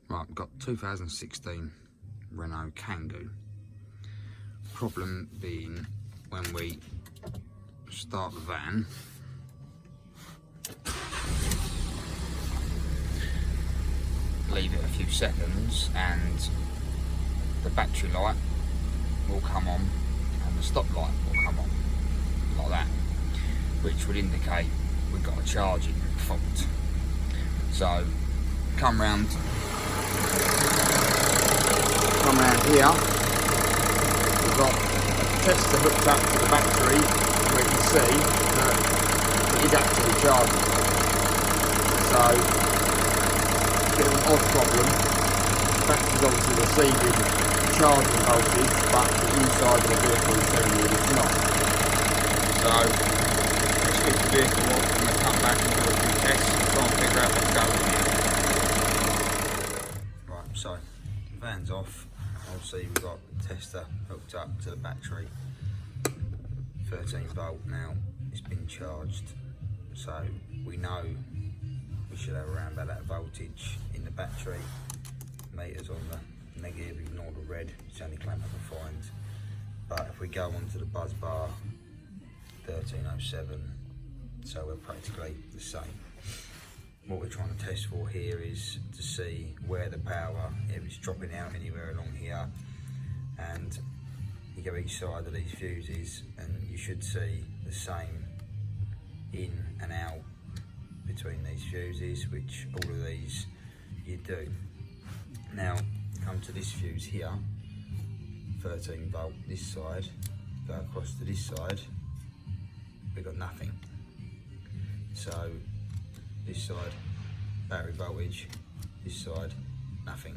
Right, we've got 2016 Renault Kangoo. Problem being, when we start the van, leave it a few seconds and the battery light will come on and the stop light will come on, like that, which would indicate we've got a charging fault. So come round here, we've got a tester hooked up to the battery where you can see that it is actually charging. So, a bit of an odd problem. The battery's obviously receiving charging voltage, but the inside of the vehicle is telling you it's not. So, let's switch the vehicle off and we'll come back and do a few tests and try and figure out what's going on here. Right, so the van's off. Obviously we've got the tester hooked up to the battery, 13 volt now, it's been charged, so we know we should have around about that voltage in the battery. Meters on the negative, ignore the red, it's the only clamp I can find. But if we go onto the buzz bar, 1307, so we're practically the same. What we're trying to test for here is to see where the power, if it's dropping out anywhere along here, and you go each side of these fuses and you should see the same in and out between these fuses, which all of these you do. Now come to this fuse here, 13 volt this side, go across to this side, we've got nothing. So this side, battery voltage, this side, nothing.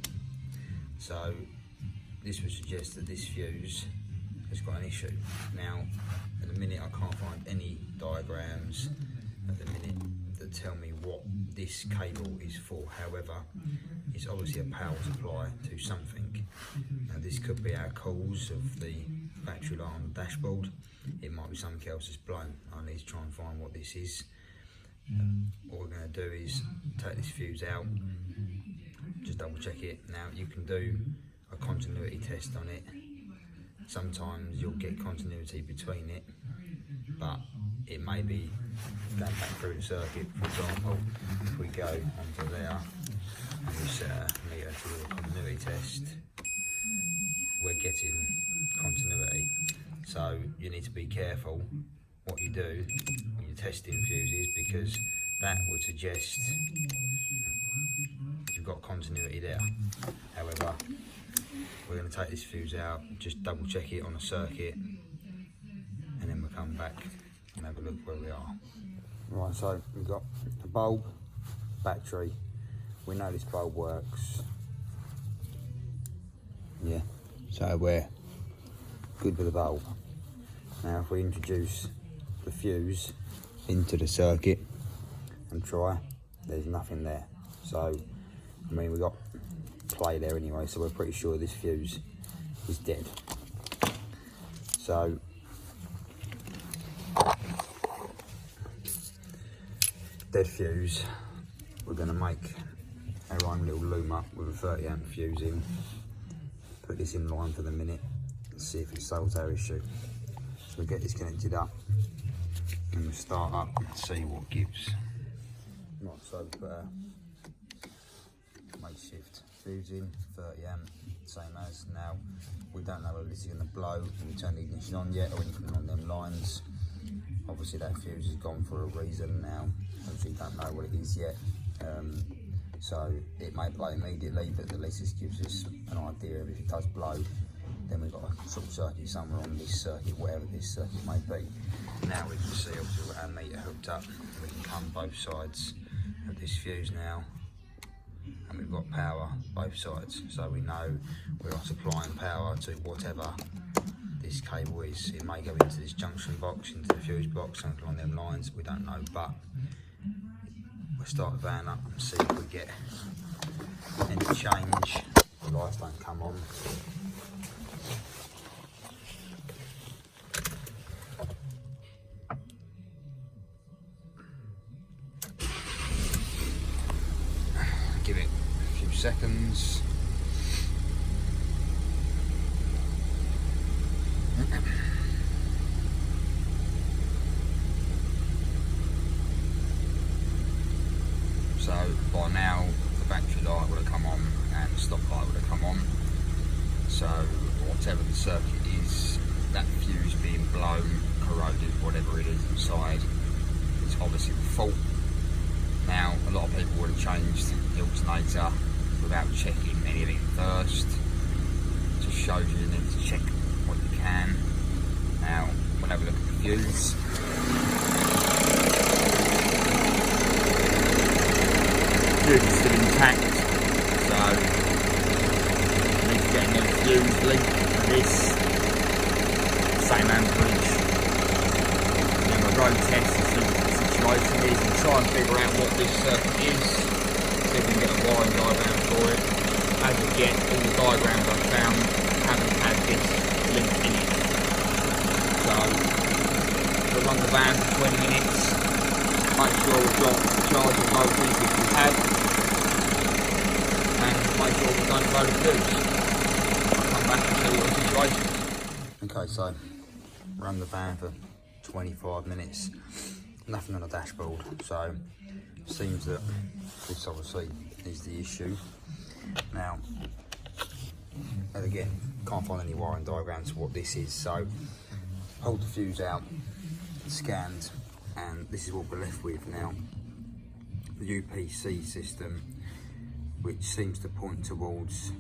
So this would suggest that this fuse has got an issue. Now, at the minute I can't find any diagrams at the minute that tell me what this cable is for. However, it's obviously a power supply to something. Now this could be our cause of the battery light on the dashboard. It might be something else that's blown. I need to try and find what this is. What we're going to do is take this fuse out, just double check it. Now you can do a continuity test on it. Sometimes you'll get continuity between it, but it may be going back through the circuit. For example, if we go onto there and we set a meter to do a continuity test, we're getting continuity. So you need to be careful what you do when you're testing fuses, because that would suggest you've got continuity there. However, we're going to take this fuse out, just double check it on a circuit, and then we'll come back and have a look where we are. Right, so we've got the bulb, battery, we know this bulb works. Yeah, so we're good with the bulb. Now if we introduce the fuse into the circuit and try, there's nothing there. So I mean, we got play there anyway, so we're pretty sure this fuse is dead. So dead fuse, we're going to make our own little loom up with a 30 amp fuse in, put this in line for the minute and see if it solves our issue. So we'll get this connected up and we'll start up and see what gives. Right, so we've put a makeshift fuse in, 30 amp, same as. Now, we don't know whether this is going to blow when we turn the ignition on yet, or when you put it on them lines. Obviously that fuse has gone for a reason now, obviously you don't know what it is yet. So it may blow immediately, but at least this gives us an idea of if it does blow, then we've got a short circuit somewhere on this circuit, whatever this circuit may be. Now we can see obviously we've got our meter hooked up, we can come both sides of this fuse now, and we've got power both sides, so we know we are supplying power to whatever this cable is. It may go into this junction box, into the fuse box, something along them lines, we don't know, but we'll start the van up and see if we get any change. The lights don't come on. Give it a few seconds. So by now the battery light would have come on and the stop light would have come on. So whatever the circuit is, that fuse being blown, corroded, whatever it is inside, it's obviously the fault. Now a lot of people would have changed the alternator without checking anything first. Just shows you need to check what you can. Now we'll have a look at the fuse. Fuse is still intact, so I need to get a new fuse link for this. Same amperage. Then we'll road test to see what the situation is and try and figure out what this circuit is. See if we can get a wiring diagram for it. As of yet, all the diagrams I've found haven't had this link in it. So we'll run the van for 20 minutes. Make sure we've got charging voltage, which we have, and make sure we don't blow the fuse. I'll come back and tell you what the situation is. Okay, so run the van for 25 minutes, nothing on the dashboard, so it seems that this obviously is the issue. Now, and again, can't find any wiring diagrams for what this is, so hold the fuse out, scanned, and this is what we're left with now. The UPC system, which seems to point towards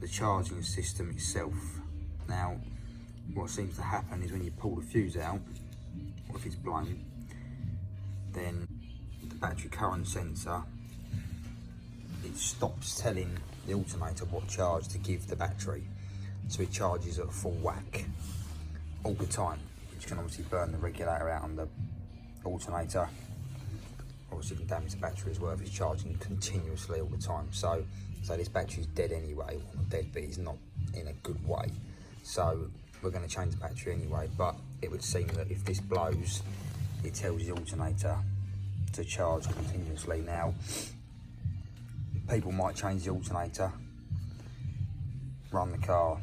the charging system itself. Now, what seems to happen is when you pull the fuse out, or if it's blown, then the battery current sensor, it stops telling the alternator what charge to give the battery. So it charges at full whack all the time, which can obviously burn the regulator out on the alternator. Obviously can damage the battery as well if it's charging continuously all the time. So this battery's dead anyway, well, not dead, but it's not in a good way. So we're going to change the battery anyway, but it would seem that if this blows, it tells the alternator to charge continuously. Now, people might change the alternator, run the car,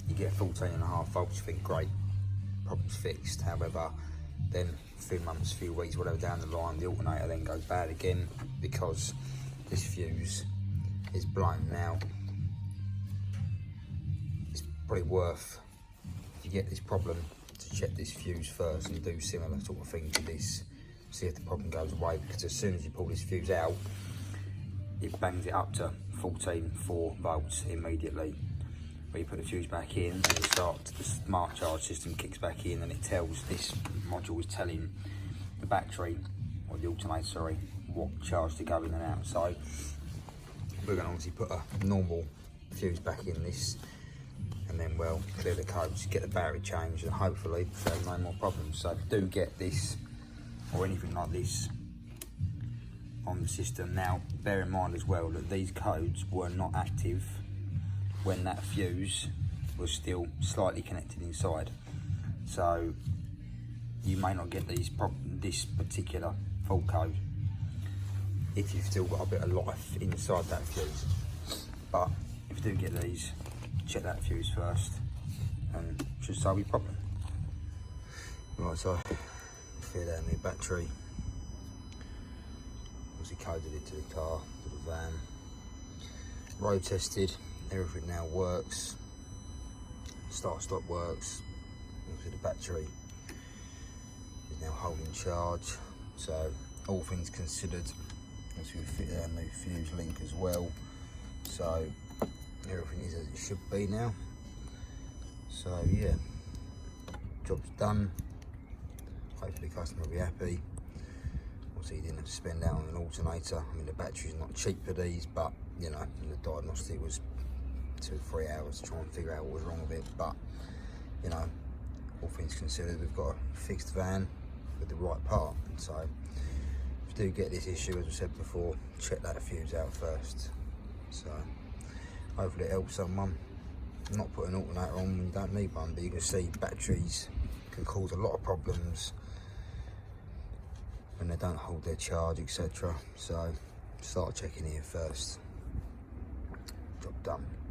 you get 14.5 volts, you think great, problem's fixed. However, then a few months, few weeks, whatever down the line, the alternator then goes bad again because this fuse is blown. Now, it's probably worth, if you get this problem, to check this fuse first and do similar sort of thing to this, see if the problem goes away, because as soon as you pull this fuse out, it bangs it up to 14.4 volts immediately. When you put the fuse back in and it starts, the smart charge system kicks back in and it tells, this module is telling the battery, or the alternator, sorry, what charge to go in and out. So we're going to obviously put a normal fuse back in this, and then we'll clear the codes, get the battery changed, and hopefully there's no more problems. So if you do get this or anything like this on the system, now bear in mind as well that these codes were not active when that fuse was still slightly connected inside, so you may not get this particular fault code if you've still got a bit of life inside that fuse. But if you do get these, check that fuse first and should solve your problem. Right, so fit our new battery, obviously coded it to the car, to the van, road tested, everything now works, start stop works. Obviously the battery is now holding charge, so all things considered, obviously we fit our new fuse link as well, so everything is as it should be now. So yeah, job's done, hopefully the customer will be happy. Obviously he didn't have to spend out on an alternator. I mean, the battery's not cheap for these, but you know, the diagnostic was 2-3 hours to try and figure out what was wrong with it. But you know, all things considered, we've got a fixed van with the right part. So if you do get this issue, as I said before, check that fuse out first. So hopefully it helps someone. I'm not putting an alternator on when you don't need one, but you can see batteries can cause a lot of problems when they don't hold their charge, etc. So start checking here first. Job done.